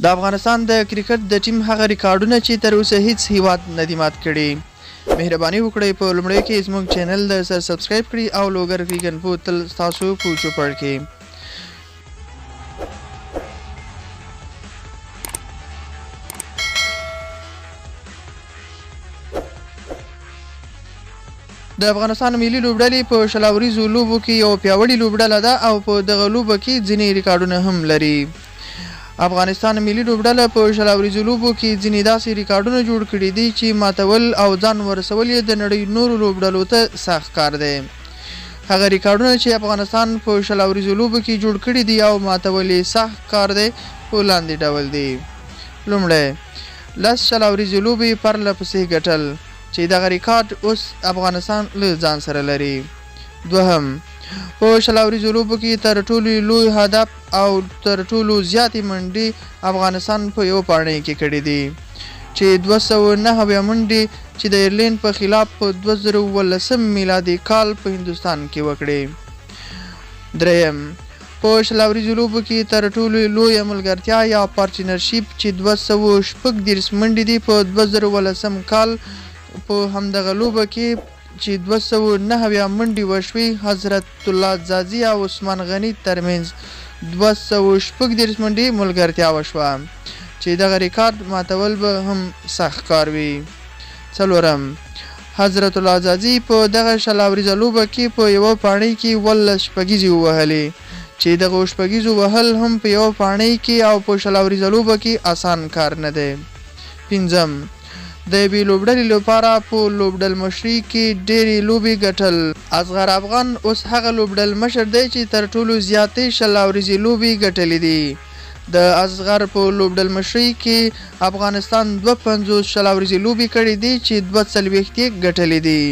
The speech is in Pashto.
د افغانستان د کرکټ د ټیم هغه ریکارډونه چې تر اوسه هیڅ هیواد نه دي مات کړي. مهرباني وکړئ په لومړي کې زموږ چینل د سبسکرایب کړئ او لوګر کړئ په تل تاسو په چوپړ کې. د افغانستان ملي لوبډلې په شلاوريزو لوبو کې یو پیاوړې لوبډله ده او په دغه لوبو کې ځینې ریکارډونه هم لري. افغانستان ملي لوبډله په شلاوريزو لوبو کې ځینې داسې ریکارډونه جوړ کړي دي چې ماتول او ځان ورسول یې د نړۍ نورو لوبډلو ته سخت کار دی. هغه ریکارډونه چې افغانستان په شلاوريزو لوبو کې جوړ کړي دي او ماتول یې سخت کار دی په لاندې ډول دي. لومړی 10 شلاوريزو لوبې پرله پسې ګټل چې دغه ریکارډ اوس افغانستان له ځان سره لري. دوهم په شلاوريزو لوبو کې تر ټولو لوی هدف او تر ټولو زیاتې منډې افغانستان په یو پاڼۍ کې کړې دي چې 209 منډې چې د ایرلینډ په خلاف په 2018 میلادي کال په هندوستان کې وکړې. دریم په شلاوريزو لوبو کې تر ټولو لوی ملګرتیا یا پارټنرشپ چې 236 منډې دي په 2018 کال په همدغه لوبه کې چې 209 منډې وشوي حضرت الله ځاځي او عثمان غني ترمنځ 236 منډې ملګرتیا وشوه چې دغه ریکارډ ماتول به هم سخت کار وي. څلورم حضرت الله ځاځي په دغه شلاوريزو لوبه کې په یو پاڼۍ کې 18 شپږیزې ووهلې چې دغه شپږیزو وهل هم په یو پاڼۍ کې او په شلاوريزو لوبه کې آسان کار نه دی. پنځم د یوې لوبډلې لپاره په لوبډل مشرۍ کې ډېرې لوبې ګټل. اصغر افغان اوس هغه لوبډل مشر دی چې تر ټولو زیاتې شلاوريزې لوبې ګټلې دي. د اصغر په لوبډل مشرۍ کې افغانستان 52 شلاوريزې لوبې کړې دي چې 42 ګټلې دي.